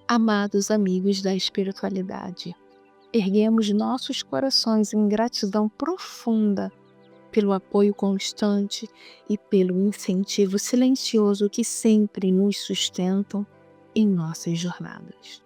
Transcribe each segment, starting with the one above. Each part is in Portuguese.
Amados amigos da espiritualidade, erguemos nossos corações em gratidão profunda pelo apoio constante e pelo incentivo silencioso que sempre nos sustentam em nossas jornadas.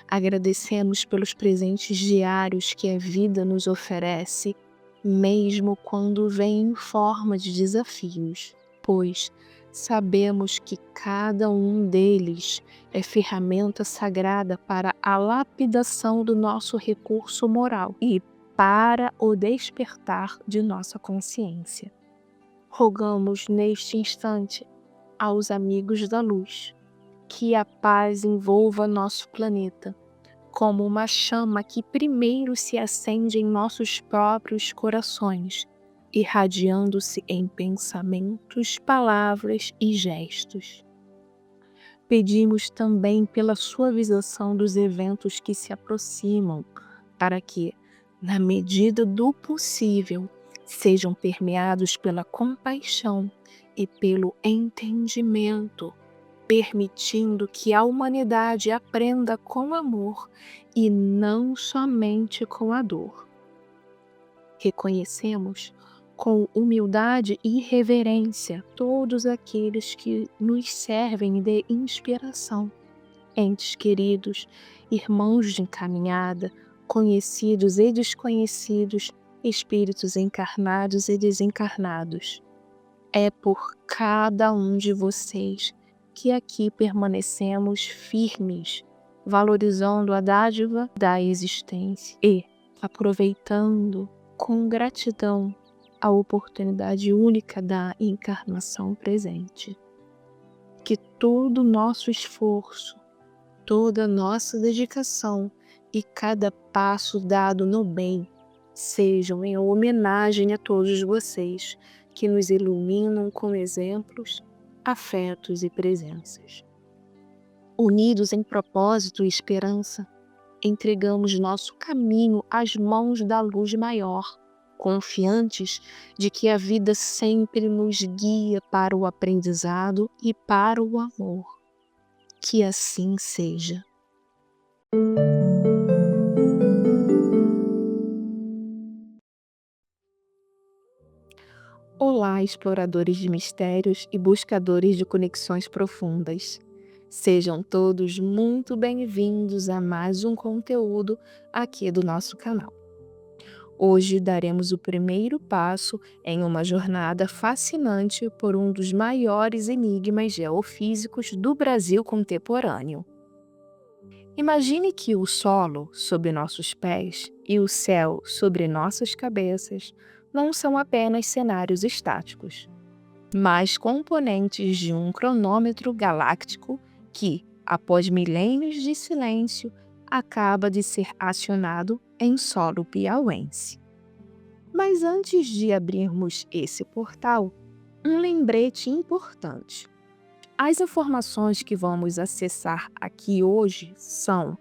Agradecemos pelos presentes diários que a vida nos oferece, mesmo quando vem em forma de desafios, pois sabemos que cada um deles é ferramenta sagrada para a lapidação do nosso recurso moral e para o despertar de nossa consciência. Rogamos neste instante aos amigos da luz que a paz envolva nosso planeta, como uma chama que primeiro se acende em nossos próprios corações, irradiando-se em pensamentos, palavras e gestos. Pedimos também pela suavização dos eventos que se aproximam, para que, na medida do possível, sejam permeados pela compaixão e pelo entendimento, permitindo que a humanidade aprenda com amor e não somente com a dor. Reconhecemos com humildade e reverência todos aqueles que nos servem de inspiração, entes queridos, irmãos de encaminhada, conhecidos e desconhecidos, espíritos encarnados e desencarnados. É por cada um de vocês que aqui permanecemos firmes, valorizando a dádiva da existência e aproveitando com gratidão a oportunidade única da encarnação presente. Que todo o nosso esforço, toda a nossa dedicação e cada passo dado no bem sejam em homenagem a todos vocês que nos iluminam com exemplos, afetos e presenças. Unidos em propósito e esperança, entregamos nosso caminho às mãos da luz maior, confiantes de que a vida sempre nos guia para o aprendizado e para o amor. Que assim seja. Olá, exploradores de mistérios e buscadores de conexões profundas. Sejam todos muito bem-vindos a mais um conteúdo aqui do nosso canal. Hoje daremos o primeiro passo em uma jornada fascinante por um dos maiores enigmas geofísicos do Brasil contemporâneo. Imagine que o solo sob nossos pés e o céu sobre nossas cabeças não são apenas cenários estáticos, mas componentes de um cronômetro galáctico que, após milênios de silêncio, acaba de ser acionado em solo piauense. Mas antes de abrirmos esse portal, um lembrete importante. As informações que vamos acessar aqui hoje são,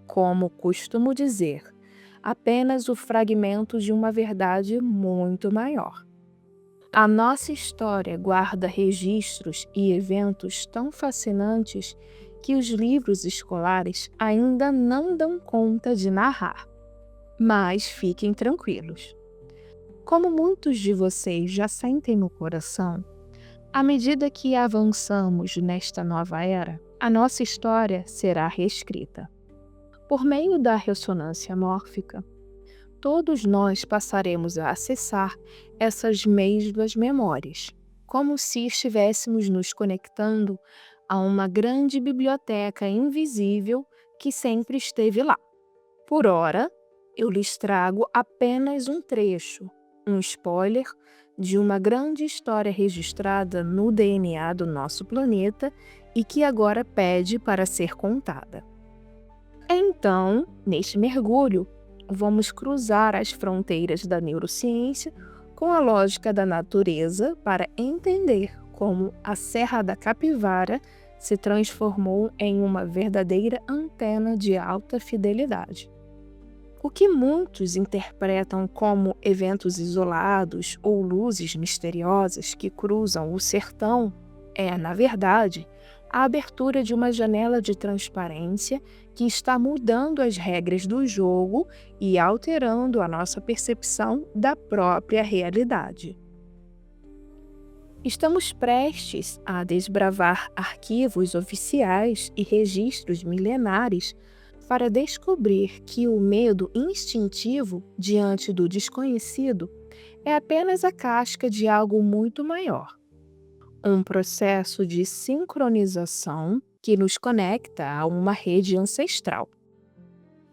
como costumo dizer, apenas o fragmento de uma verdade muito maior. A nossa história guarda registros e eventos tão fascinantes que os livros escolares ainda não dão conta de narrar. Mas fiquem tranquilos. Como muitos de vocês já sentem no coração, à medida que avançamos nesta nova era, a nossa história será reescrita. Por meio da ressonância mórfica, todos nós passaremos a acessar essas mesmas memórias, como se estivéssemos nos conectando a uma grande biblioteca invisível que sempre esteve lá. Por ora, eu lhes trago apenas um trecho, um spoiler de uma grande história registrada no DNA do nosso planeta e que agora pede para ser contada. Então, neste mergulho, vamos cruzar as fronteiras da neurociência com a lógica da natureza para entender como a Serra da Capivara se transformou em uma verdadeira antena de alta fidelidade. O que muitos interpretam como eventos isolados ou luzes misteriosas que cruzam o sertão é, na verdade, a abertura de uma janela de transparência que está mudando as regras do jogo e alterando a nossa percepção da própria realidade. Estamos prestes a desbravar arquivos oficiais e registros milenares para descobrir que o medo instintivo diante do desconhecido é apenas a casca de algo muito maior. Um processo de sincronização que nos conecta a uma rede ancestral.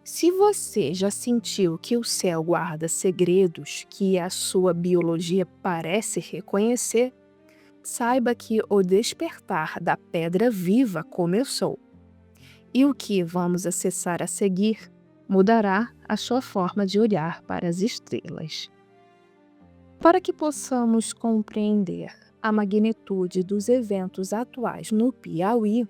Se você já sentiu que o céu guarda segredos que a sua biologia parece reconhecer, saiba que o despertar da pedra viva começou. E o que vamos acessar a seguir mudará a sua forma de olhar para as estrelas. Para que possamos compreender a magnitude dos eventos atuais no Piauí,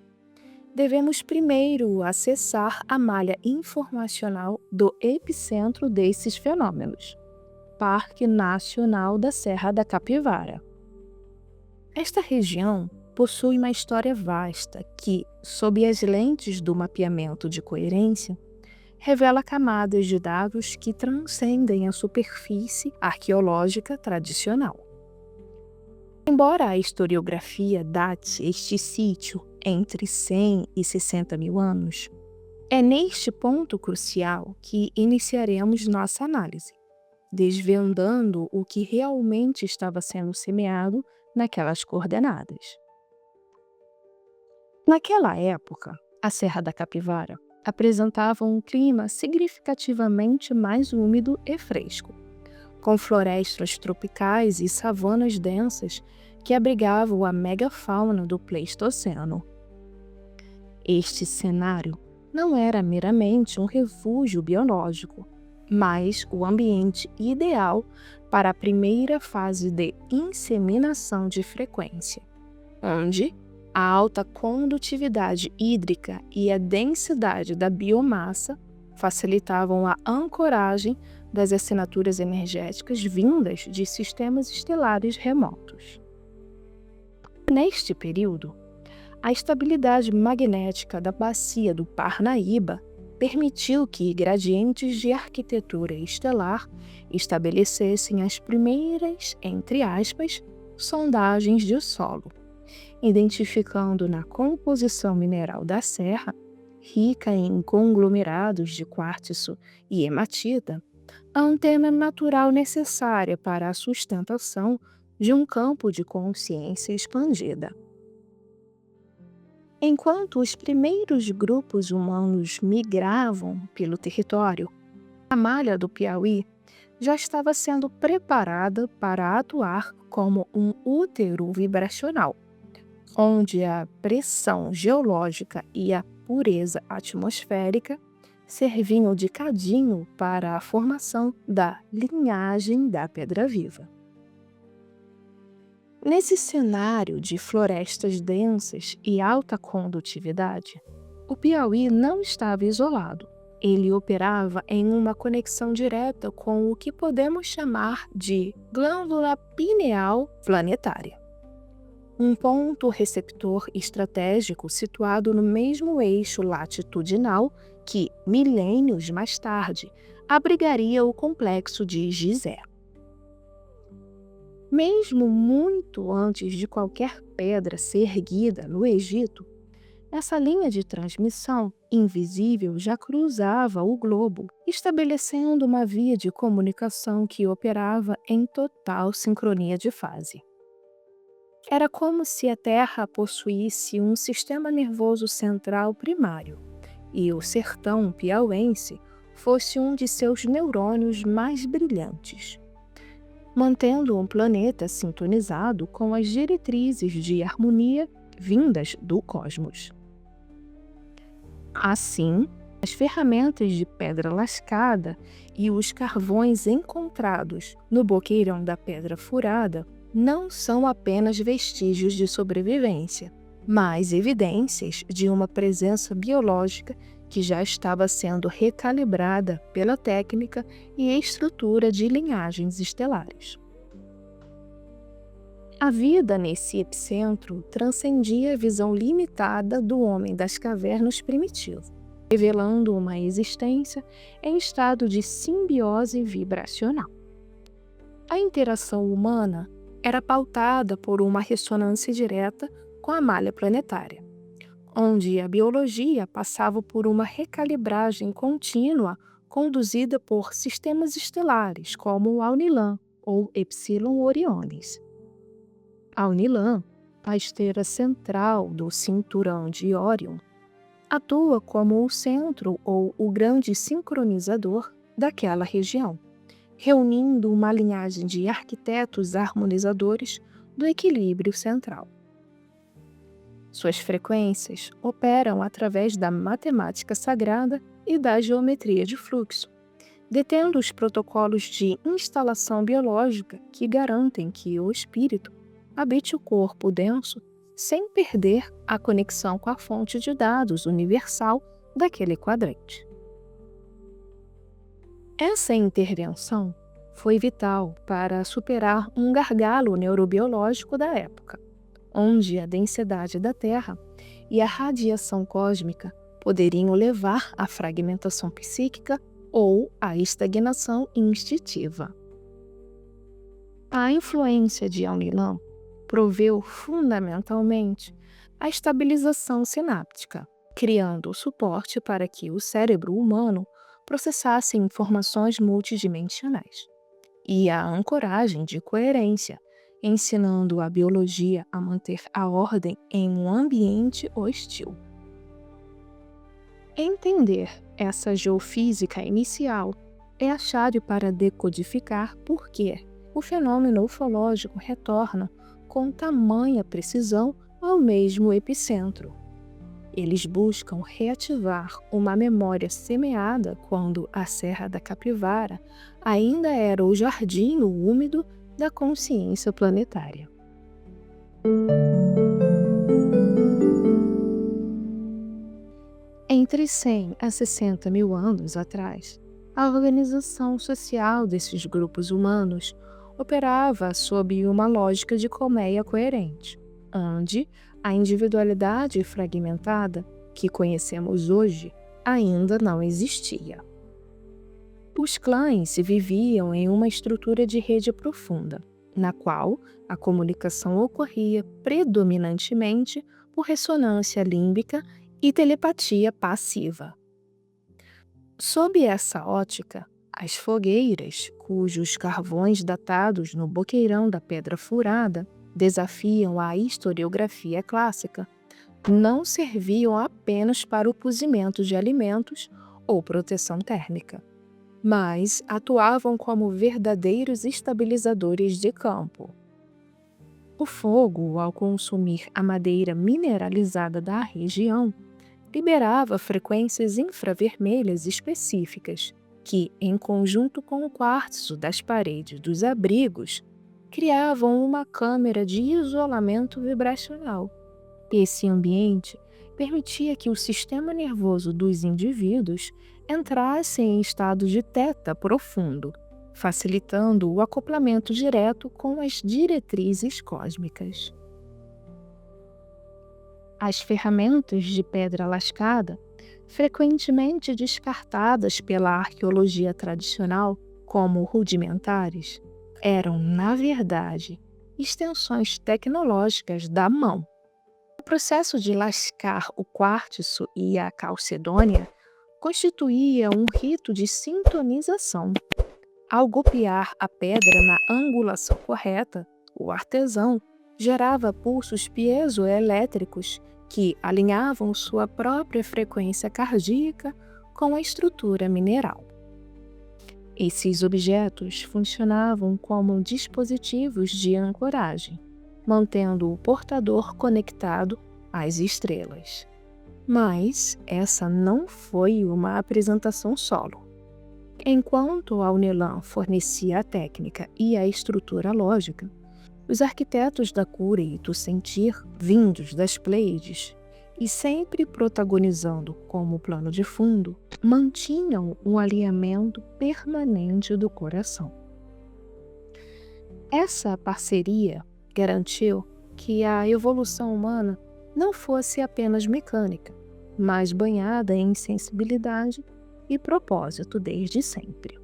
devemos primeiro acessar a malha informacional do epicentro desses fenômenos, Parque Nacional da Serra da Capivara. Esta região possui uma história vasta que, sob as lentes do mapeamento de coerência, revela camadas de dados que transcendem a superfície arqueológica tradicional. Embora a historiografia date este sítio entre 100 e 60 mil anos, é neste ponto crucial que iniciaremos nossa análise, desvendando o que realmente estava sendo semeado naquelas coordenadas. Naquela época, a Serra da Capivara apresentava um clima significativamente mais úmido e fresco, com florestas tropicais e savanas densas que abrigavam a megafauna do Pleistoceno. Este cenário não era meramente um refúgio biológico, mas o ambiente ideal para a primeira fase de inseminação de frequência, onde a alta condutividade hídrica e a densidade da biomassa facilitavam a ancoragem das assinaturas energéticas vindas de sistemas estelares remotos. Neste período, a estabilidade magnética da bacia do Parnaíba permitiu que gradientes de arquitetura estelar estabelecessem as primeiras, entre aspas, sondagens de solo, identificando na composição mineral da serra, rica em conglomerados de quartzo e hematita, a antena natural necessária para a sustentação de um campo de consciência expandida. Enquanto os primeiros grupos humanos migravam pelo território, a malha do Piauí já estava sendo preparada para atuar como um útero vibracional, onde a pressão geológica e a pureza atmosférica serviam de cadinho para a formação da linhagem da Pedra Viva. Nesse cenário de florestas densas e alta condutividade, o Piauí não estava isolado. Ele operava em uma conexão direta com o que podemos chamar de glândula pineal planetária, um ponto receptor estratégico situado no mesmo eixo latitudinal que, milênios mais tarde, abrigaria o complexo de Gizé. Mesmo muito antes de qualquer pedra ser erguida no Egito, essa linha de transmissão invisível já cruzava o globo, estabelecendo uma via de comunicação que operava em total sincronia de fase. Era como se a Terra possuísse um sistema nervoso central primário, e o sertão piauense fosse um de seus neurônios mais brilhantes, mantendo um planeta sintonizado com as diretrizes de harmonia vindas do cosmos. Assim, as ferramentas de pedra lascada e os carvões encontrados no boqueirão da Pedra Furada não são apenas vestígios de sobrevivência, mas evidências de uma presença biológica que já estava sendo recalibrada pela técnica e estrutura de linhagens estelares. A vida nesse epicentro transcendia a visão limitada do homem das cavernas primitivo, revelando uma existência em estado de simbiose vibracional. A interação humana era pautada por uma ressonância direta com a malha planetária, onde a biologia passava por uma recalibragem contínua conduzida por sistemas estelares como o Alnilam ou Epsilon Orionis. Alnilam, a esteira central do cinturão de Órion, atua como o centro ou o grande sincronizador daquela região, reunindo uma linhagem de arquitetos harmonizadores do equilíbrio central. Suas frequências operam através da matemática sagrada e da geometria de fluxo, detendo os protocolos de instalação biológica que garantem que o espírito habite o corpo denso sem perder a conexão com a fonte de dados universal daquele quadrante. Essa intervenção foi vital para superar um gargalo neurobiológico da época, onde a densidade da Terra e a radiação cósmica poderiam levar à fragmentação psíquica ou à estagnação instintiva. A influência de Alnilam proveu fundamentalmente a estabilização sináptica, criando o suporte para que o cérebro humano processasse informações multidimensionais, e a ancoragem de coerência, ensinando a biologia a manter a ordem em um ambiente hostil. Entender essa geofísica inicial é a chave para decodificar por que o fenômeno ufológico retorna com tamanha precisão ao mesmo epicentro. Eles buscam reativar uma memória semeada quando a Serra da Capivara ainda era o jardim úmido da consciência planetária. Entre 100 a 60 mil anos atrás, a organização social desses grupos humanos operava sob uma lógica de colmeia coerente, onde a individualidade fragmentada que conhecemos hoje ainda não existia. Os clãs viviam em uma estrutura de rede profunda, na qual a comunicação ocorria predominantemente por ressonância límbica e telepatia passiva. Sob essa ótica, as fogueiras, cujos carvões datados no boqueirão da Pedra Furada desafiam a historiografia clássica, não serviam apenas para o cozimento de alimentos ou proteção térmica, mas atuavam como verdadeiros estabilizadores de campo. O fogo, ao consumir a madeira mineralizada da região, liberava frequências infravermelhas específicas que, em conjunto com o quartzo das paredes dos abrigos, criavam uma câmara de isolamento vibracional. Esse ambiente permitia que o sistema nervoso dos indivíduos entrasse em estado de teta profundo, facilitando o acoplamento direto com as diretrizes cósmicas. As ferramentas de pedra lascada, frequentemente descartadas pela arqueologia tradicional como rudimentares, eram, na verdade, extensões tecnológicas da mão. O processo de lascar o quartzo e a calcedônia constituía um rito de sintonização. Ao golpear a pedra na angulação correta, o artesão gerava pulsos piezoelétricos que alinhavam sua própria frequência cardíaca com a estrutura mineral. Esses objetos funcionavam como dispositivos de ancoragem, mantendo o portador conectado às estrelas. Mas essa não foi uma apresentação solo. Enquanto Alnilam fornecia a técnica e a estrutura lógica, os arquitetos da cura e do sentir, vindos das Pleiades, e sempre protagonizando como plano de fundo, mantinham um alinhamento permanente do coração. Essa parceria garantiu que a evolução humana não fosse apenas mecânica, mas banhada em sensibilidade e propósito desde sempre.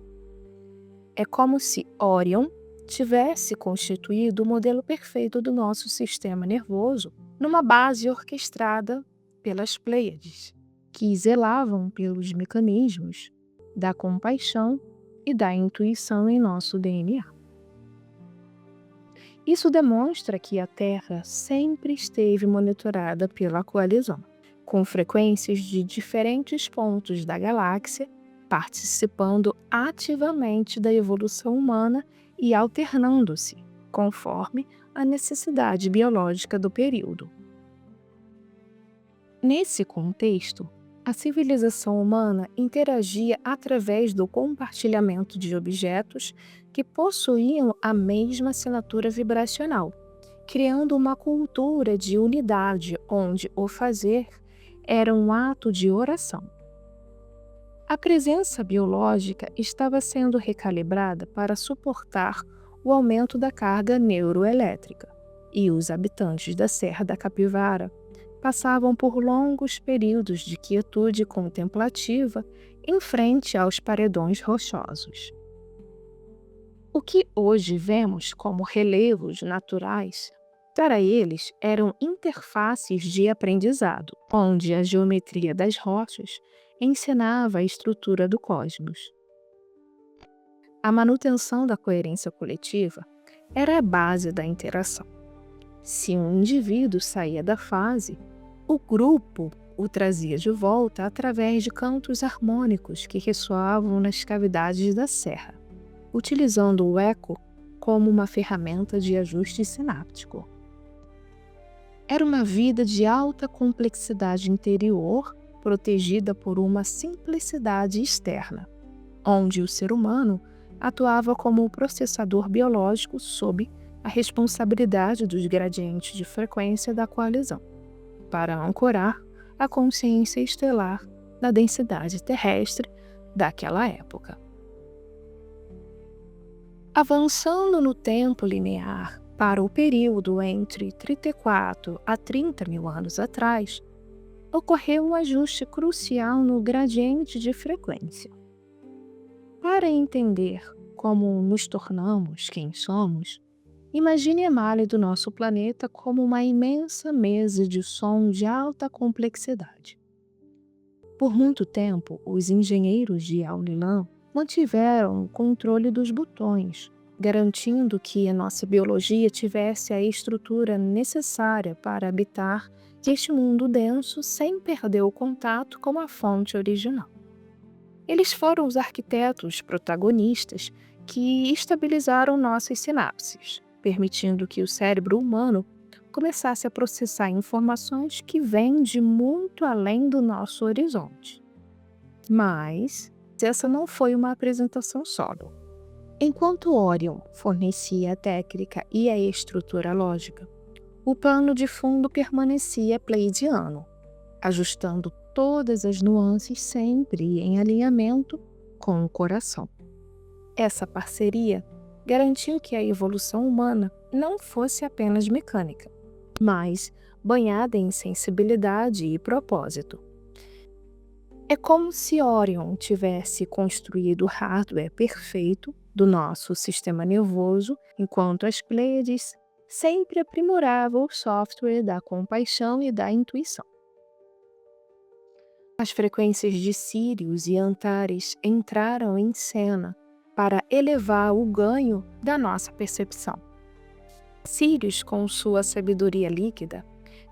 É como se Orion tivesse constituído o modelo perfeito do nosso sistema nervoso numa base orquestrada pelas Pleiades, que zelavam pelos mecanismos da compaixão e da intuição em nosso DNA. Isso demonstra que a Terra sempre esteve monitorada pela coalizão, com frequências de diferentes pontos da galáxia, participando ativamente da evolução humana e alternando-se, conforme a necessidade biológica do período. Nesse contexto, a civilização humana interagia através do compartilhamento de objetos que possuíam a mesma assinatura vibracional, criando uma cultura de unidade onde o fazer era um ato de oração. A presença biológica estava sendo recalibrada para suportar o aumento da carga neuroelétrica, e os habitantes da Serra da Capivara passavam por longos períodos de quietude contemplativa em frente aos paredões rochosos. O que hoje vemos como relevos naturais, para eles eram interfaces de aprendizado, onde a geometria das rochas ensinava a estrutura do cosmos. A manutenção da coerência coletiva era a base da interação. Se um indivíduo saía da fase, o grupo o trazia de volta através de cantos harmônicos que ressoavam nas cavidades da serra, utilizando o eco como uma ferramenta de ajuste sináptico. Era uma vida de alta complexidade interior, protegida por uma simplicidade externa, onde o ser humano atuava como processador biológico sob a responsabilidade dos gradientes de frequência da coalizão, para ancorar a consciência estelar na densidade terrestre daquela época. Avançando no tempo linear para o período entre 34 a 30 mil anos atrás, ocorreu um ajuste crucial no gradiente de frequência. Para entender como nos tornamos quem somos, imagine a malha do nosso planeta como uma imensa mesa de som de alta complexidade. Por muito tempo, os engenheiros de Aunilan mantiveram o controle dos botões, garantindo que a nossa biologia tivesse a estrutura necessária para habitar este mundo denso sem perder o contato com a fonte original. Eles foram os arquitetos protagonistas que estabilizaram nossas sinapses, permitindo que o cérebro humano começasse a processar informações que vêm de muito além do nosso horizonte. Mas essa não foi uma apresentação solo. Enquanto Orion fornecia a técnica e a estrutura lógica, o pano de fundo permanecia pleiadiano, ajustando todas as nuances sempre em alinhamento com o coração. Essa parceria garantiu que a evolução humana não fosse apenas mecânica, mas banhada em sensibilidade e propósito. É como se Orion tivesse construído o hardware perfeito do nosso sistema nervoso, enquanto as Pleiades sempre aprimoravam o software da compaixão e da intuição. As frequências de Sírius e Antares entraram em cena para elevar o ganho da nossa percepção. Sírius, com sua sabedoria líquida,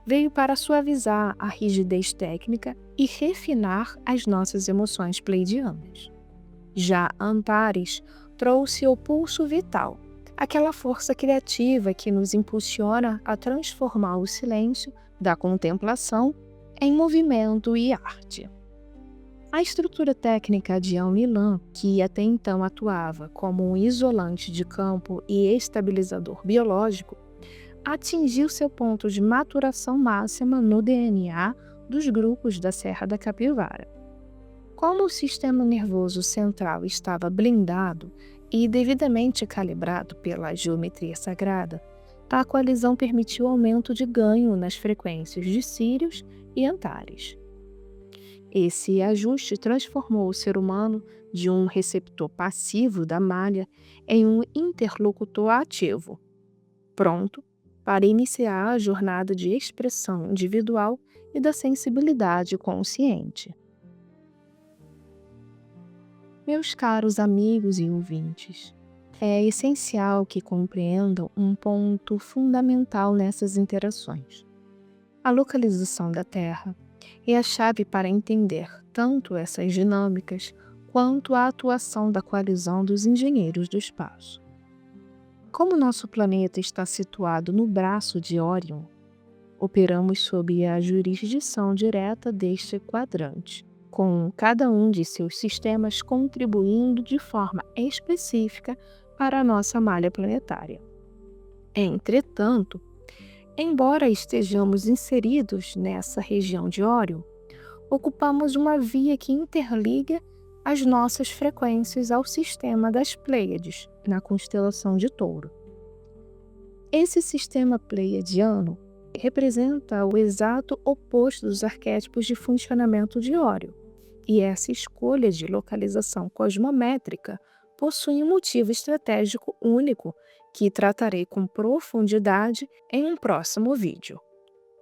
veio para suavizar a rigidez técnica e refinar as nossas emoções pleidianas. Já Antares trouxe o pulso vital, aquela força criativa que nos impulsiona a transformar o silêncio da contemplação em movimento e arte. A estrutura técnica de Aunilan, que até então atuava como um isolante de campo e estabilizador biológico, atingiu seu ponto de maturação máxima no DNA dos grupos da Serra da Capivara. Como o sistema nervoso central estava blindado e devidamente calibrado pela geometria sagrada, a coalizão permitiu aumento de ganho nas frequências de Sírius e Antares. Esse ajuste transformou o ser humano de um receptor passivo da malha em um interlocutor ativo, pronto para iniciar a jornada de expressão individual e da sensibilidade consciente. Meus caros amigos e ouvintes, é essencial que compreendam um ponto fundamental nessas interações. A localização da Terra é a chave para entender tanto essas dinâmicas quanto a atuação da coalizão dos engenheiros do espaço. Como nosso planeta está situado no braço de Órion, operamos sob a jurisdição direta deste quadrante, com cada um de seus sistemas contribuindo de forma específica para a nossa malha planetária. Entretanto, embora estejamos inseridos nessa região de Órion, ocupamos uma via que interliga as nossas frequências ao sistema das Pleiades, na constelação de Touro. Esse sistema pleiadiano representa o exato oposto dos arquétipos de funcionamento de Órion, e essa escolha de localização cosmométrica possui um motivo estratégico único que tratarei com profundidade em um próximo vídeo.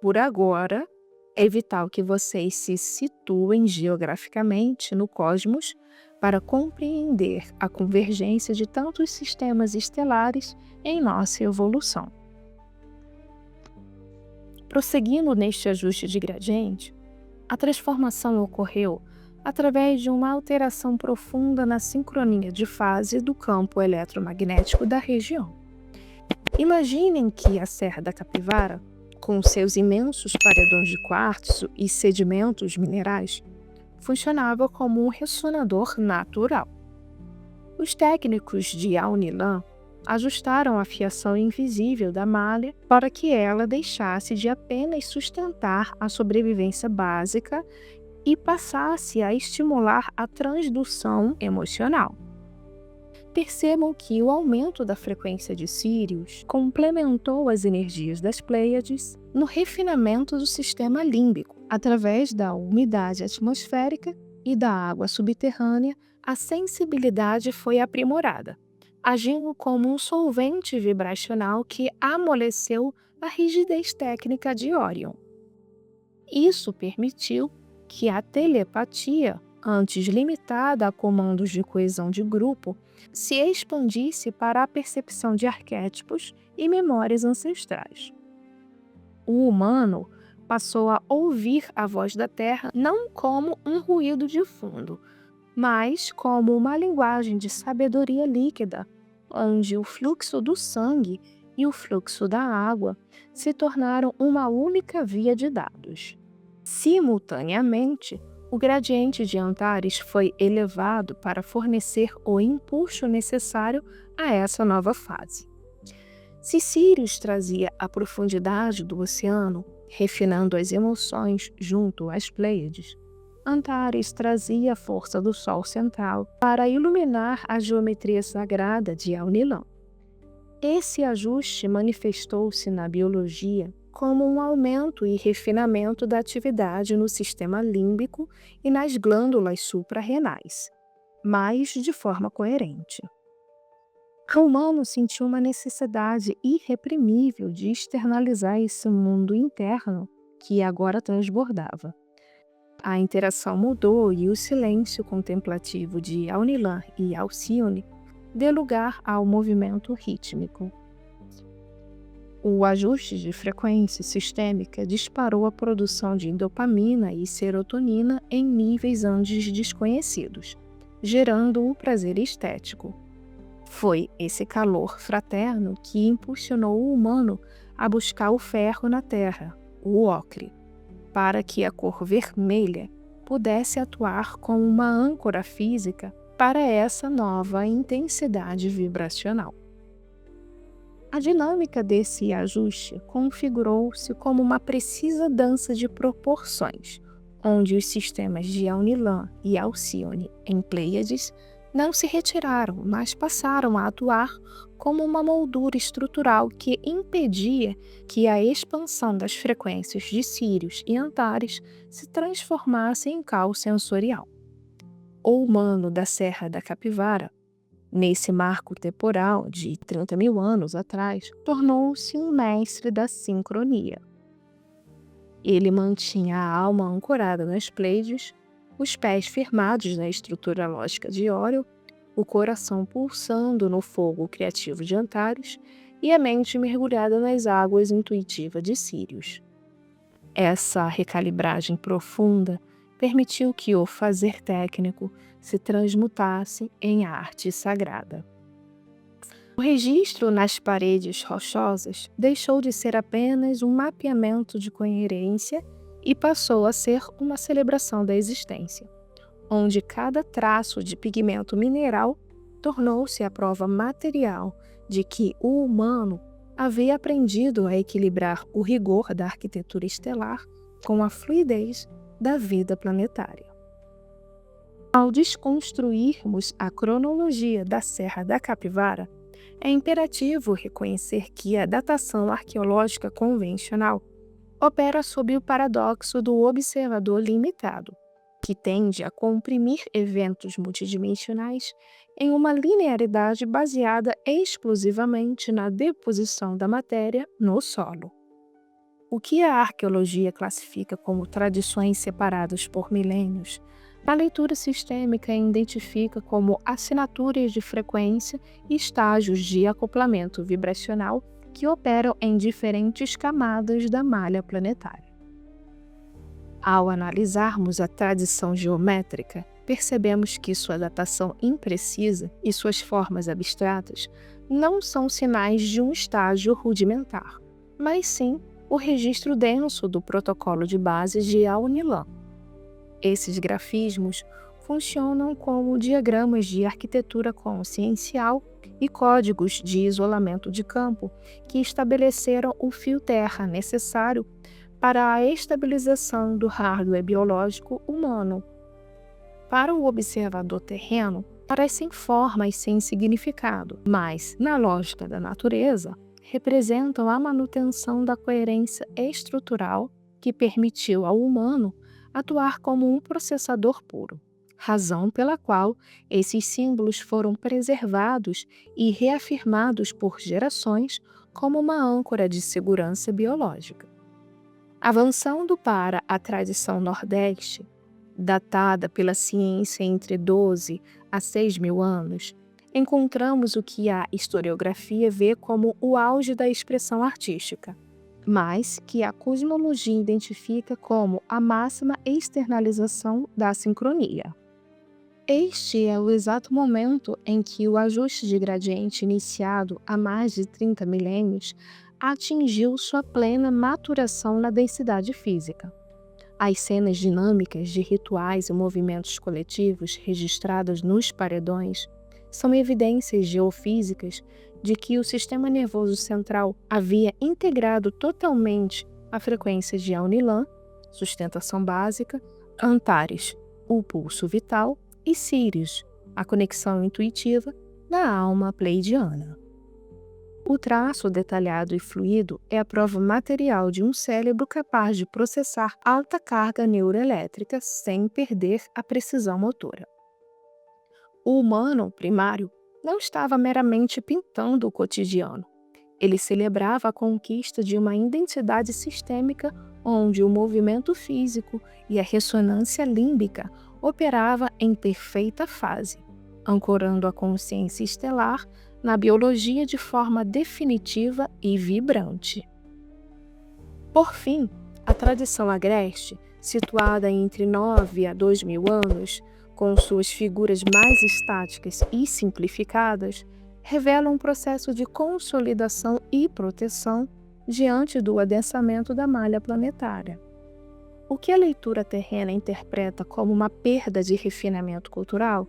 Por agora, é vital que vocês se situem geograficamente no cosmos para compreender a convergência de tantos sistemas estelares em nossa evolução. Prosseguindo neste ajuste de gradiente, a transformação ocorreu através de uma alteração profunda na sincronia de fase do campo eletromagnético da região. Imaginem que a Serra da Capivara, com seus imensos paredões de quartzo e sedimentos minerais, funcionava como um ressonador natural. Os técnicos de Aunilan ajustaram a fiação invisível da malha para que ela deixasse de apenas sustentar a sobrevivência básica e passasse a estimular a transdução emocional. Percebam que o aumento da frequência de Sírius complementou as energias das Pleiades no refinamento do sistema límbico. Através da umidade atmosférica e da água subterrânea, a sensibilidade foi aprimorada, agindo como um solvente vibracional que amoleceu a rigidez técnica de Órion. Isso permitiu que a telepatia, antes limitada a comandos de coesão de grupo, se expandisse para a percepção de arquétipos e memórias ancestrais. O humano passou a ouvir a voz da Terra não como um ruído de fundo, mas como uma linguagem de sabedoria líquida, onde o fluxo do sangue e o fluxo da água se tornaram uma única via de dados. Simultaneamente, o gradiente de Antares foi elevado para fornecer o impulso necessário a essa nova fase. Se Sírius trazia a profundidade do oceano, refinando as emoções junto às Pleiades, Antares trazia a força do Sol central para iluminar a geometria sagrada de Aunilan. Esse ajuste manifestou-se na biologia como um aumento e refinamento da atividade no sistema límbico e nas glândulas suprarrenais, mas de forma coerente. O humano sentiu uma necessidade irreprimível de externalizar esse mundo interno que agora transbordava. A interação mudou e o silêncio contemplativo de Aunilan e Alcione deu lugar ao movimento rítmico. O ajuste de frequência sistêmica disparou a produção de dopamina e serotonina em níveis antes desconhecidos, gerando o prazer estético. Foi esse calor fraterno que impulsionou o humano a buscar o ferro na terra, o ocre, para que a cor vermelha pudesse atuar como uma âncora física para essa nova intensidade vibracional. A dinâmica desse ajuste configurou-se como uma precisa dança de proporções, onde os sistemas de Alnilam e Alcyone em Pleiades não se retiraram, mas passaram a atuar como uma moldura estrutural que impedia que a expansão das frequências de Sírios e Antares se transformasse em caos sensorial. O humano da Serra da Capivara, nesse marco temporal de 30 mil anos atrás, tornou-se um mestre da sincronia. Ele mantinha a alma ancorada nas Pleiades, os pés firmados na estrutura lógica de Órion, o coração pulsando no fogo criativo de Antares e a mente mergulhada nas águas intuitivas de Sírios. Essa recalibragem profunda permitiu que o fazer técnico se transmutasse em arte sagrada. O registro nas paredes rochosas deixou de ser apenas um mapeamento de coerência e passou a ser uma celebração da existência, onde cada traço de pigmento mineral tornou-se a prova material de que o humano havia aprendido a equilibrar o rigor da arquitetura estelar com a fluidez da vida planetária. Ao desconstruirmos a cronologia da Serra da Capivara, é imperativo reconhecer que a datação arqueológica convencional opera sob o paradoxo do observador limitado, que tende a comprimir eventos multidimensionais em uma linearidade baseada exclusivamente na deposição da matéria no solo. O que a arqueologia classifica como tradições separadas por milênios, a leitura sistêmica identifica como assinaturas de frequência e estágios de acoplamento vibracional que operam em diferentes camadas da malha planetária. Ao analisarmos a tradição geométrica, percebemos que sua datação imprecisa e suas formas abstratas não são sinais de um estágio rudimentar, mas sim o registro denso do protocolo de bases de Alnilam. Esses grafismos funcionam como diagramas de arquitetura consciencial e códigos de isolamento de campo que estabeleceram o fio terra necessário para a estabilização do hardware biológico humano. Para o observador terreno, parecem formas sem significado, mas, na lógica da natureza, representam a manutenção da coerência estrutural que permitiu ao humano atuar como um processador puro, razão pela qual esses símbolos foram preservados e reafirmados por gerações como uma âncora de segurança biológica. Avançando para a tradição nordeste, datada pela ciência entre 12 a 6 mil anos, encontramos o que a historiografia vê como o auge da expressão artística, mas que a cosmologia identifica como a máxima externalização da sincronia. Este é o exato momento em que o ajuste de gradiente iniciado há mais de 30 milênios atingiu sua plena maturação na densidade física. As cenas dinâmicas de rituais e movimentos coletivos registradas nos paredões são evidências geofísicas de que o sistema nervoso central havia integrado totalmente a frequência de Alnilam, sustentação básica, Antares, o pulso vital, e Sírios, a conexão intuitiva da alma pleidiana. O traço detalhado e fluido é a prova material de um cérebro capaz de processar alta carga neuroelétrica sem perder a precisão motora. O humano primário não estava meramente pintando o cotidiano. Ele celebrava a conquista de uma identidade sistêmica onde o movimento físico e a ressonância límbica operava em perfeita fase, ancorando a consciência estelar na biologia de forma definitiva e vibrante. Por fim, a tradição agreste, situada entre 9 a 2 mil anos, com suas figuras mais estáticas e simplificadas, revela um processo de consolidação e proteção diante do adensamento da malha planetária. O que a leitura terrena interpreta como uma perda de refinamento cultural,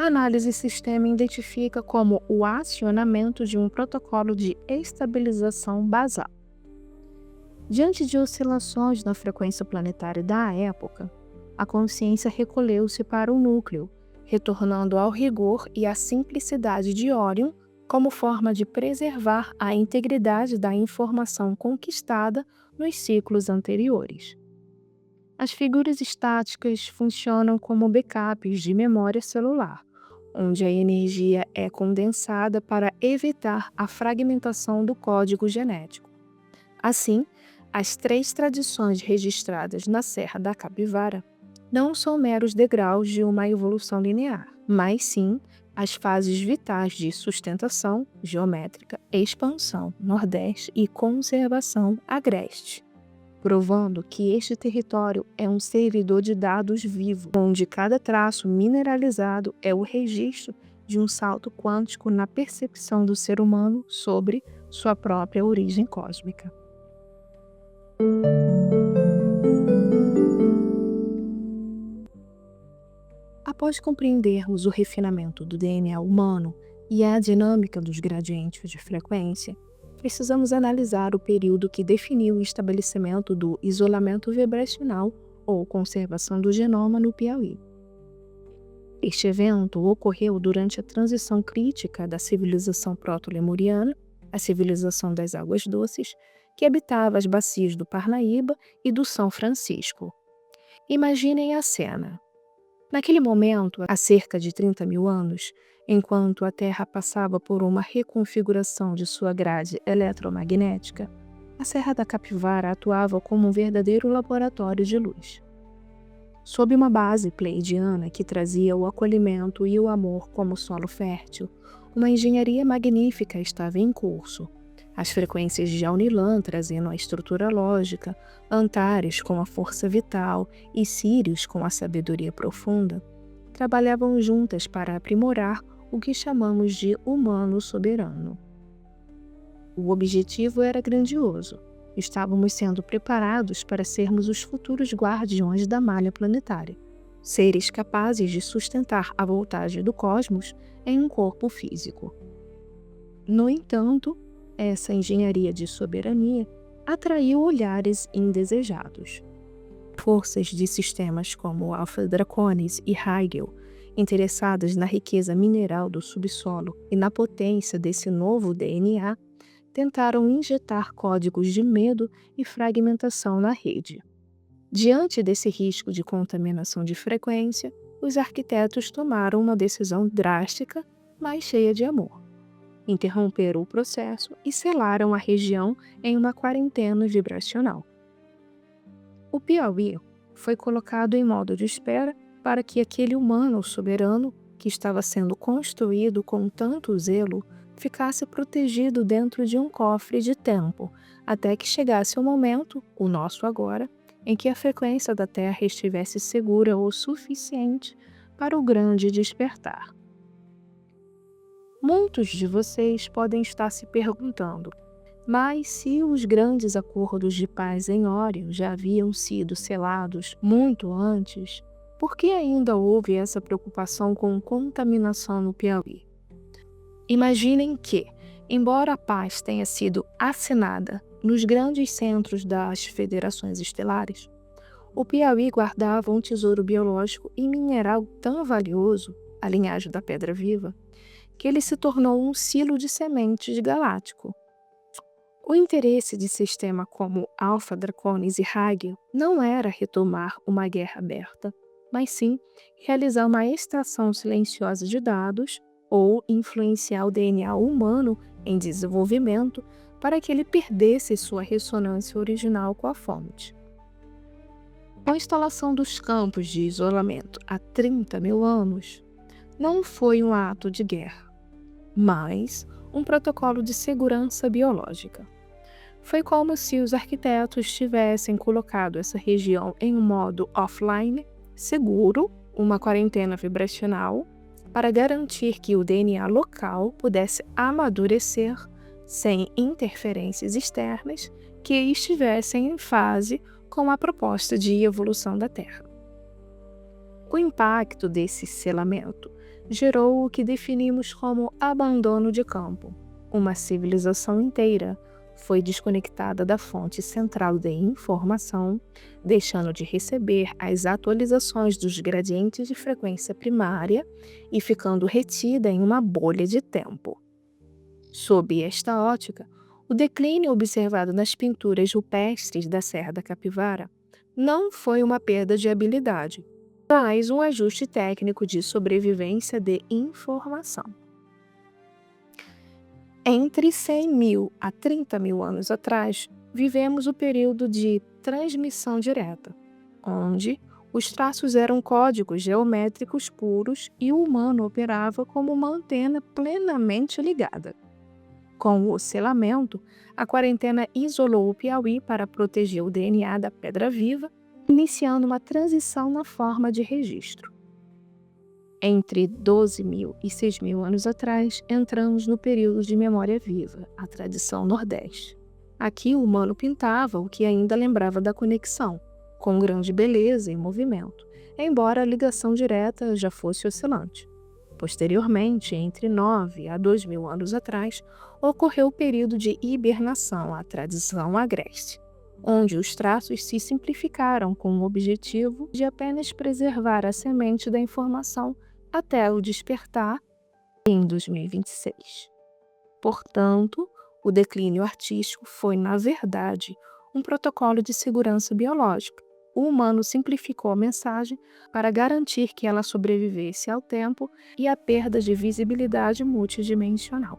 A análise sistema identifica como o acionamento de um protocolo de estabilização basal. Diante de oscilações na frequência planetária da época, a consciência recolheu-se para o núcleo, retornando ao rigor e à simplicidade de Órion como forma de preservar a integridade da informação conquistada nos ciclos anteriores. As figuras estáticas funcionam como backups de memória celular, onde a energia é condensada para evitar a fragmentação do código genético. Assim, as 3 tradições registradas na Serra da Capivara não são meros degraus de uma evolução linear, mas sim as fases vitais de sustentação geométrica, expansão, nordeste e conservação agreste, provando que este território é um servidor de dados vivo, onde cada traço mineralizado é o registro de um salto quântico na percepção do ser humano sobre sua própria origem cósmica. Após compreendermos o refinamento do DNA humano e a dinâmica dos gradientes de frequência, precisamos analisar o período que definiu o estabelecimento do isolamento vibracional ou conservação do genoma no Piauí. Este evento ocorreu durante a transição crítica da civilização proto-lemuriana, a civilização das águas doces, que habitava as bacias do Parnaíba e do São Francisco. Imaginem a cena. Naquele momento, há cerca de 30 mil anos, enquanto a Terra passava por uma reconfiguração de sua grade eletromagnética, a Serra da Capivara atuava como um verdadeiro laboratório de luz. Sob uma base pleiadiana que trazia o acolhimento e o amor como solo fértil, uma engenharia magnífica estava em curso. As frequências de Alnilam trazendo a estrutura lógica, Antares com a força vital e Sírius com a sabedoria profunda, trabalhavam juntas para aprimorar o que chamamos de humano soberano. O objetivo era grandioso. Estávamos sendo preparados para sermos os futuros guardiões da malha planetária, seres capazes de sustentar a voltagem do cosmos em um corpo físico. No entanto, essa engenharia de soberania atraiu olhares indesejados. Forças de sistemas como Alpha Draconis e Hegel, interessadas na riqueza mineral do subsolo e na potência desse novo DNA, tentaram injetar códigos de medo e fragmentação na rede. Diante desse risco de contaminação de frequência, os arquitetos tomaram uma decisão drástica, mas cheia de amor. Interromperam o processo e selaram a região em uma quarentena vibracional. O Piauí foi colocado em modo de espera para que aquele humano soberano, que estava sendo construído com tanto zelo, ficasse protegido dentro de um cofre de tempo, até que chegasse o momento, o nosso agora, em que a frequência da Terra estivesse segura o suficiente para o grande despertar. Muitos de vocês podem estar se perguntando, mas se os grandes acordos de paz em Órion já haviam sido selados muito antes, por que ainda houve essa preocupação com contaminação no Piauí? Imaginem que, embora a paz tenha sido assinada nos grandes centros das federações estelares, o Piauí guardava um tesouro biológico e mineral tão valioso, a linhagem da Pedra Viva, que ele se tornou um silo de sementes galáctico. O interesse de sistema como Alpha Draconis e Hegel não era retomar uma guerra aberta, mas sim realizar uma extração silenciosa de dados ou influenciar o DNA humano em desenvolvimento para que ele perdesse sua ressonância original com a fonte. Com a instalação dos campos de isolamento há 30 mil anos, não foi um ato de guerra, mas um protocolo de segurança biológica. Foi como se os arquitetos tivessem colocado essa região em um modo offline, seguro, uma quarentena vibracional, para garantir que o DNA local pudesse amadurecer sem interferências externas que estivessem em fase com a proposta de evolução da Terra. O impacto desse selamento gerou o que definimos como abandono de campo. Uma civilização inteira foi desconectada da fonte central de informação, deixando de receber as atualizações dos gradientes de frequência primária e ficando retida em uma bolha de tempo. Sob esta ótica, o declínio observado nas pinturas rupestres da Serra da Capivara não foi uma perda de habilidade, mas um ajuste técnico de sobrevivência de informação. Entre 100 mil a 30 mil anos atrás, vivemos o período de transmissão direta, onde os traços eram códigos geométricos puros e o humano operava como uma antena plenamente ligada. Com o oscilamento, a quarentena isolou o Piauí para proteger o DNA da pedra viva, iniciando uma transição na forma de registro. Entre 12 mil e 6 mil anos atrás, entramos no período de memória viva, a tradição Nordeste. Aqui o humano pintava o que ainda lembrava da conexão, com grande beleza e movimento, embora a ligação direta já fosse oscilante. Posteriormente, entre 9 a 2 mil anos atrás, ocorreu o período de hibernação, a tradição Agreste, onde os traços se simplificaram com o objetivo de apenas preservar a semente da informação até o despertar em 2026. Portanto, o declínio artístico foi, na verdade, um protocolo de segurança biológica. O humano simplificou a mensagem para garantir que ela sobrevivesse ao tempo e à perda de visibilidade multidimensional.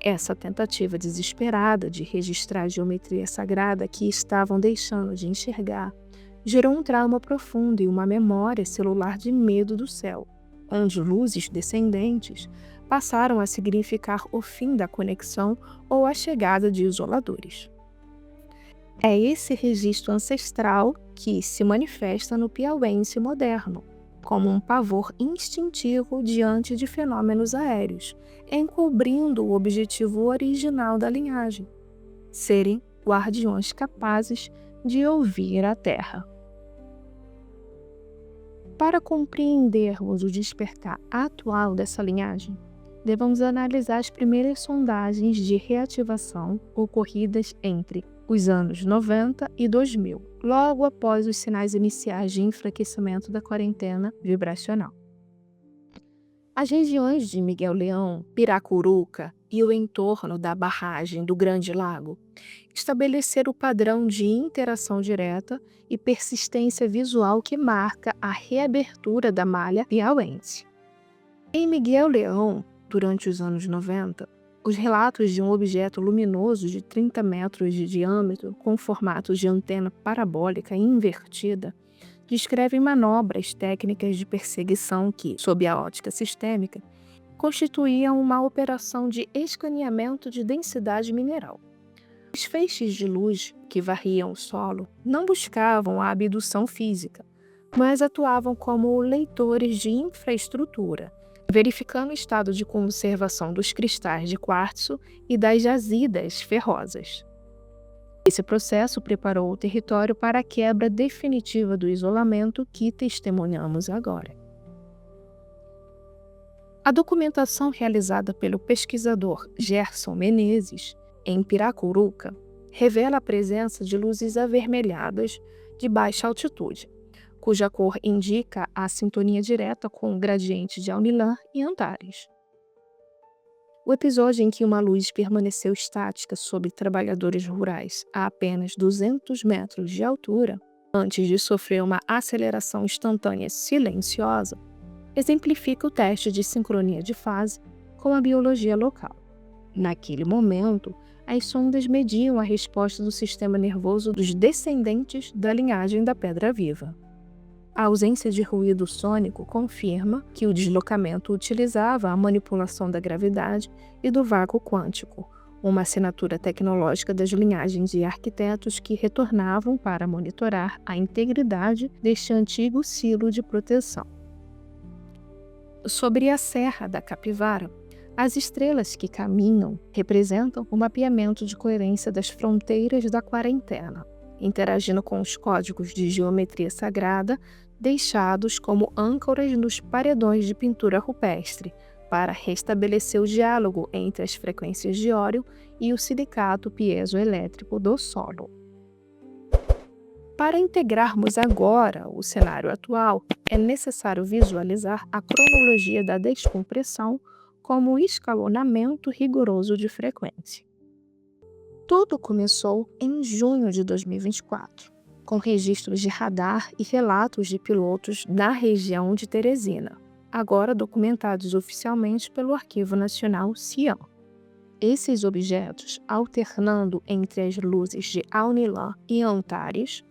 Essa tentativa desesperada de registrar a geometria sagrada que estavam deixando de enxergar gerou um trauma profundo e uma memória celular de medo do céu, onde luzes descendentes passaram a significar o fim da conexão ou a chegada de isoladores. É esse registro ancestral que se manifesta no piauiense moderno, como um pavor instintivo diante de fenômenos aéreos, encobrindo o objetivo original da linhagem: serem guardiões capazes de ouvir a terra. Para compreendermos o despertar atual dessa linhagem, devemos analisar as primeiras sondagens de reativação ocorridas entre os anos 90 e 2000, logo após os sinais iniciais de enfraquecimento da quarentena vibracional. As regiões de Miguel Leão, Piracuruca e o entorno da barragem do Grande Lago estabeleceram o padrão de interação direta e persistência visual que marca a reabertura da malha piauiense. Em Miguel Leão, durante os anos 90, os relatos de um objeto luminoso de 30 metros de diâmetro com formato de antena parabólica invertida descrevem manobras técnicas de perseguição que, sob a ótica sistêmica, constituíam uma operação de escaneamento de densidade mineral. Os feixes de luz que varriam o solo não buscavam a abdução física, mas atuavam como leitores de infraestrutura, verificando o estado de conservação dos cristais de quartzo e das jazidas ferrosas. Esse processo preparou o território para a quebra definitiva do isolamento que testemunhamos agora. A documentação realizada pelo pesquisador Gerson Menezes, em Piracuruca, revela a presença de luzes avermelhadas de baixa altitude, cuja cor indica a sintonia direta com o gradiente de Alnilam e Antares. O episódio em que uma luz permaneceu estática sobre trabalhadores rurais a apenas 200 metros de altura, antes de sofrer uma aceleração instantânea silenciosa, exemplifica o teste de sincronia de fase com a biologia local. Naquele momento, as sondas mediam a resposta do sistema nervoso dos descendentes da linhagem da Pedra Viva. A ausência de ruído sônico confirma que o deslocamento utilizava a manipulação da gravidade e do vácuo quântico, uma assinatura tecnológica das linhagens de arquitetos que retornavam para monitorar a integridade deste antigo silo de proteção. Sobre a Serra da Capivara, as estrelas que caminham representam o mapeamento de coerência das fronteiras da quarentena, interagindo com os códigos de geometria sagrada deixados como âncoras nos paredões de pintura rupestre, para restabelecer o diálogo entre as frequências de Órion e o silicato piezoelétrico do solo. Para integrarmos agora o cenário atual, é necessário visualizar a cronologia da descompressão como escalonamento rigoroso de frequência. Tudo começou em junho de 2024, com registros de radar e relatos de pilotos da região de Teresina, agora documentados oficialmente pelo Arquivo Nacional CIAM. Esses objetos, alternando entre as luzes de Alnilam e Antares,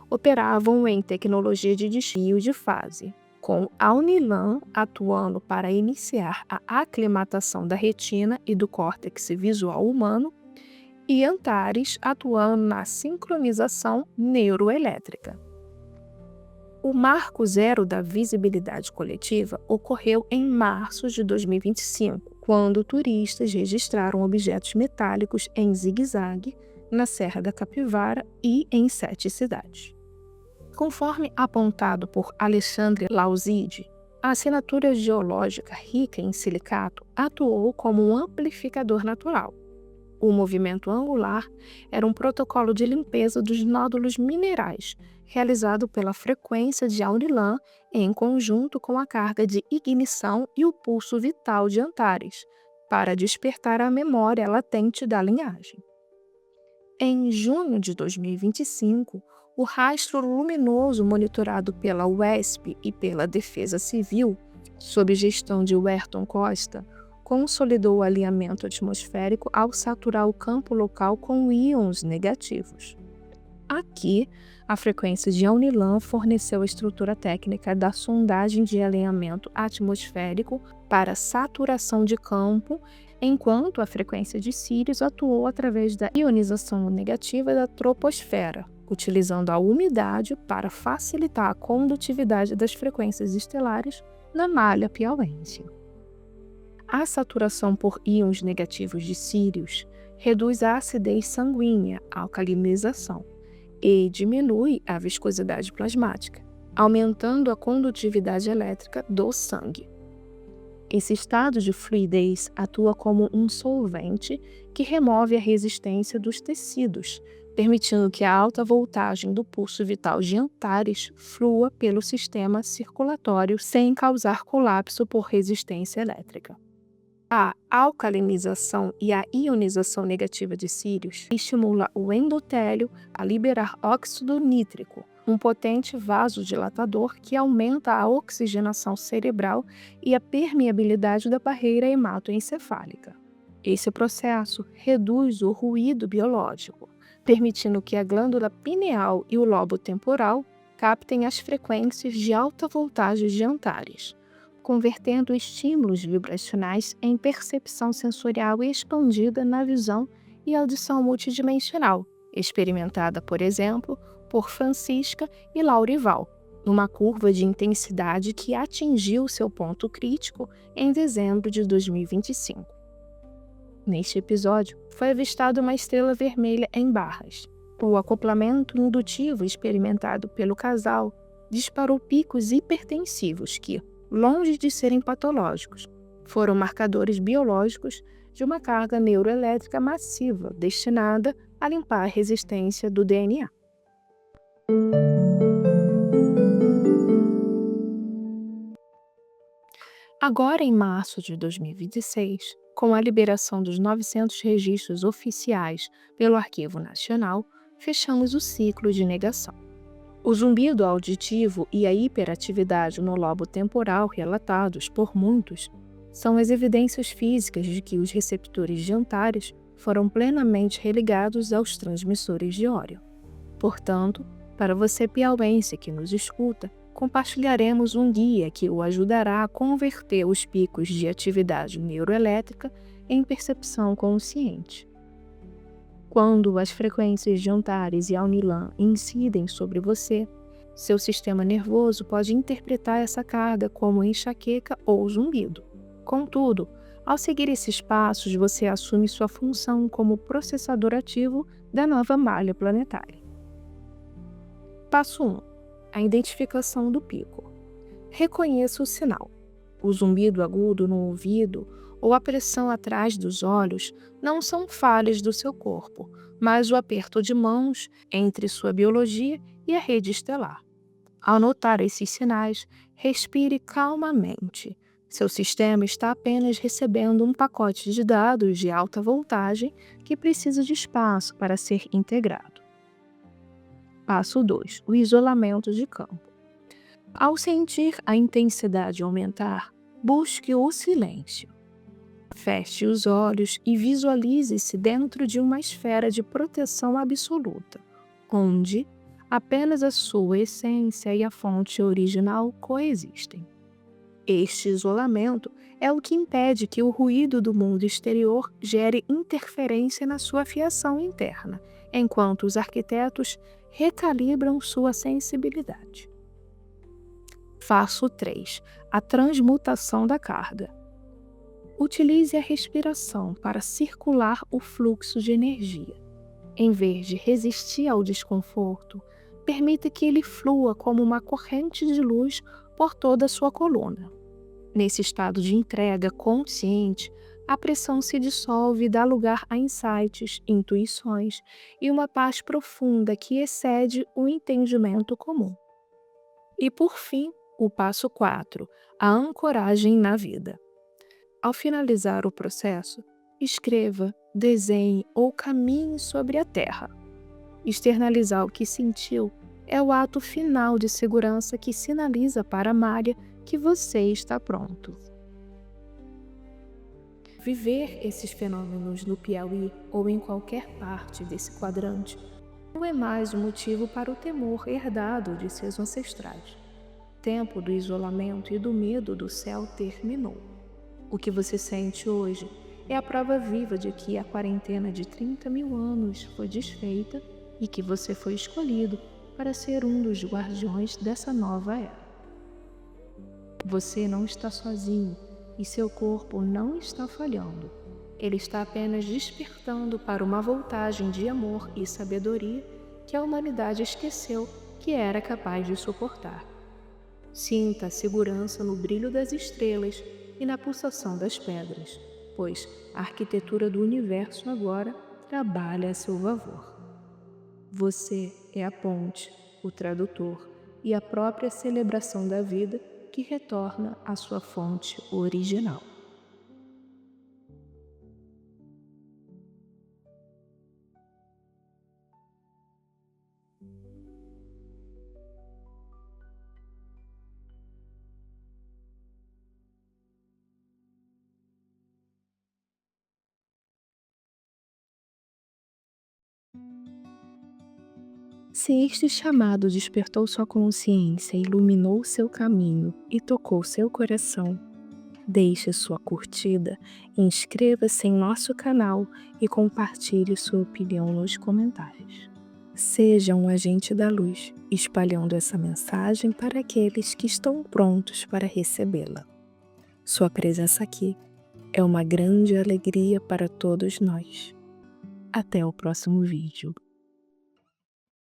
operavam em tecnologia de desvio de fase, com Alnilam atuando para iniciar a aclimatação da retina e do córtex visual humano, e Antares atuando na sincronização neuroelétrica. O marco zero da visibilidade coletiva ocorreu em março de 2025, quando turistas registraram objetos metálicos em zigue-zague na Serra da Capivara e em 7 cidades. Conforme apontado por Alexandre Lauzide, a assinatura geológica rica em silicato atuou como um amplificador natural. O movimento angular era um protocolo de limpeza dos nódulos minerais, realizado pela frequência de Alnilam em conjunto com a carga de ignição e o pulso vital de Antares, para despertar a memória latente da linhagem. Em junho de 2025, o rastro luminoso monitorado pela UESP e pela Defesa Civil, sob gestão de Werton Costa, consolidou o alinhamento atmosférico ao saturar o campo local com íons negativos. Aqui, a frequência de Alnilam forneceu a estrutura técnica da sondagem de alinhamento atmosférico para saturação de campo, enquanto a frequência de Sirius atuou através da ionização negativa da troposfera, utilizando a umidade para facilitar a condutividade das frequências estelares na malha piauiense. A saturação por íons negativos de Sirius reduz a acidez sanguínea, a alcalinização, e diminui a viscosidade plasmática, aumentando a condutividade elétrica do sangue. Esse estado de fluidez atua como um solvente que remove a resistência dos tecidos, permitindo que a alta voltagem do pulso vital de Antares flua pelo sistema circulatório sem causar colapso por resistência elétrica. A alcalinização e a ionização negativa de Sirius estimula o endotélio a liberar óxido nítrico, um potente vasodilatador que aumenta a oxigenação cerebral e a permeabilidade da barreira hematoencefálica. Esse processo reduz o ruído biológico, permitindo que a glândula pineal e o lobo temporal captem as frequências de alta voltagem de Antares, convertendo estímulos vibracionais em percepção sensorial expandida na visão e audição multidimensional, experimentada, por exemplo, por Francisca e Laurival, numa curva de intensidade que atingiu seu ponto crítico em dezembro de 2025. Neste episódio, foi avistada uma estrela vermelha em Barras. O acoplamento indutivo experimentado pelo casal disparou picos hipertensivos que, longe de serem patológicos, foram marcadores biológicos de uma carga neuroelétrica massiva destinada a limpar a resistência do DNA. Agora, em março de 2026, com a liberação dos 900 registros oficiais pelo Arquivo Nacional, fechamos o ciclo de negação. O zumbido auditivo e a hiperatividade no lobo temporal relatados por muitos são as evidências físicas de que os receptores de Antares foram plenamente religados aos transmissores de Órion. Portanto, para você piauiense que nos escuta, compartilharemos um guia que o ajudará a converter os picos de atividade neuroelétrica em percepção consciente. Quando as frequências de Antares e Alnilam incidem sobre você, seu sistema nervoso pode interpretar essa carga como enxaqueca ou zumbido. Contudo, ao seguir esses passos, você assume sua função como processador ativo da nova malha planetária. Passo 1. A identificação do pico. Reconheça o sinal. O zumbido agudo no ouvido ou a pressão atrás dos olhos não são falhas do seu corpo, mas o aperto de mãos entre sua biologia e a rede estelar. Ao notar esses sinais, respire calmamente. Seu sistema está apenas recebendo um pacote de dados de alta voltagem que precisa de espaço para ser integrado. Passo 2. O isolamento de campo. Ao sentir a intensidade aumentar, busque o silêncio. Feche os olhos e visualize-se dentro de uma esfera de proteção absoluta, onde apenas a sua essência e a fonte original coexistem. Este isolamento é o que impede que o ruído do mundo exterior gere interferência na sua fiação interna, enquanto os arquitetos recalibram sua sensibilidade. Passo 3. A transmutação da carga. Utilize a respiração para circular o fluxo de energia. Em vez de resistir ao desconforto, permita que ele flua como uma corrente de luz por toda a sua coluna. Nesse estado de entrega consciente, a pressão se dissolve e dá lugar a insights, intuições e uma paz profunda que excede o entendimento comum. E por fim, o passo 4, a ancoragem na vida. Ao finalizar o processo, escreva, desenhe ou caminhe sobre a terra. Externalizar o que sentiu é o ato final de segurança que sinaliza para a Mária que você está pronto. Viver esses fenômenos no Piauí ou em qualquer parte desse quadrante não é mais um motivo para o temor herdado de seus ancestrais. O tempo do isolamento e do medo do céu terminou. O que você sente hoje é a prova viva de que a quarentena de 30 mil anos foi desfeita e que você foi escolhido para ser um dos guardiões dessa nova era. Você não está sozinho e seu corpo não está falhando. Ele está apenas despertando para uma voltagem de amor e sabedoria que a humanidade esqueceu que era capaz de suportar. Sinta a segurança no brilho das estrelas e na pulsação das pedras, pois a arquitetura do universo agora trabalha a seu favor. Você é a ponte, o tradutor e a própria celebração da vida que retorna à sua fonte original. Se este chamado despertou sua consciência, iluminou seu caminho e tocou seu coração, deixe sua curtida, inscreva-se em nosso canal e compartilhe sua opinião nos comentários. Seja um agente da luz, espalhando essa mensagem para aqueles que estão prontos para recebê-la. Sua presença aqui é uma grande alegria para todos nós. Até o próximo vídeo.